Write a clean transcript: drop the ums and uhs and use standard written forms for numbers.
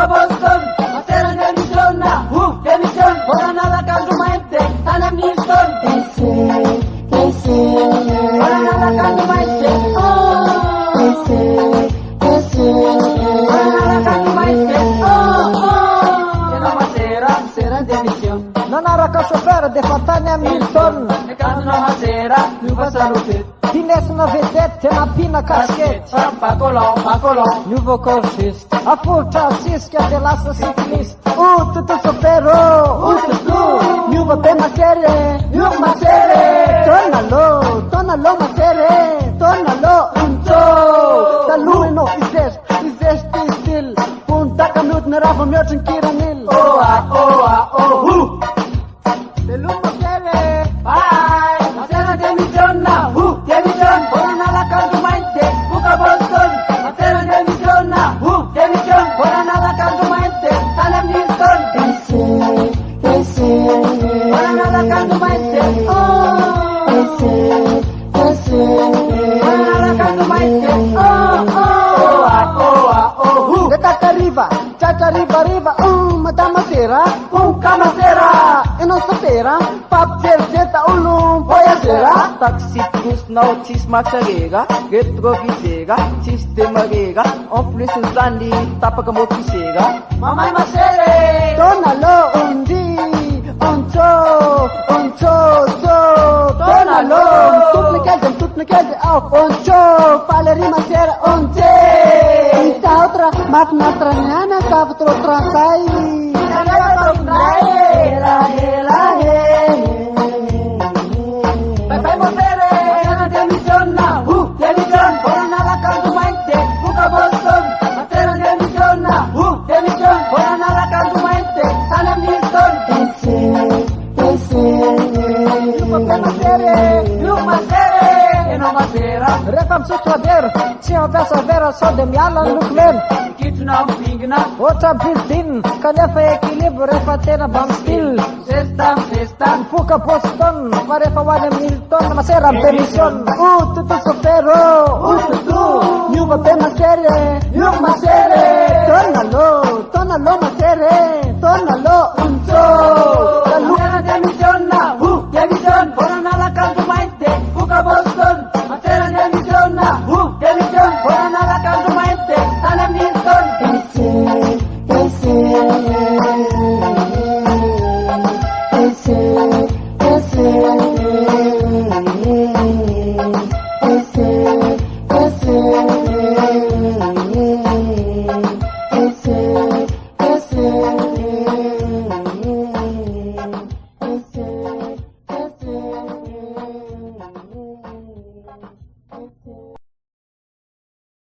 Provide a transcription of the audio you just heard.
buka Boston, masera demisión na, demisión, ora nada caldo maite, tanam Nilsson. Ora nada caldo maite, ora nada caldo maite, che no masera, sera demisión. Nanaraka sopera de Fatania Milton. E caso no masera, più passalutit. Tines na vedette na pina casquete. Pacolon. Nouveau corchiste. A furta cisca de laça ciclista. Tutu sopero. Nouveau pe masere. Tonalo masere. Tonalo unto. Taluino izeste stil. Punta kamut na rava mjötsen kiranil. Telum masere. Bye! Masera demisión na, demisión, ora nada caldo maite, buka Boston, masera demisión na, demisión, ora nada caldo maite, tanam Nilsson. Ora nada caldo maite, ora nada caldo maite, Detata riva, caca riva, madama sera, kamasera. e non sapera, pap zeta ulum, poi a sera. Taxit gus nao tis maksarega, getro visega, tis temagega, en plus zandi tapaka mo kisega. Mamai masere, Tonalo undi, oncho, tonalo, tut ne kelde, au, oncho, palerima sera, onche. Ita outra, makna tranyana, kavtro transai. Pepe Mosere, masera demisión na, demisión, ora nada caldo maite, buka Boston, masera demisión na, demisión, ora nada caldo maite, tanam Nilsson. Più masere, e no masera, Refam sutrader, si avessa vera so de miala luklen. kitna pingna, Outra built-in, kanefa equilibrio, refa tena bam still. sestam, Puka Boston, parefa wane Milton, masera demisión. Tutu sopero, Nuva pe masere, tonalo masere, tonalo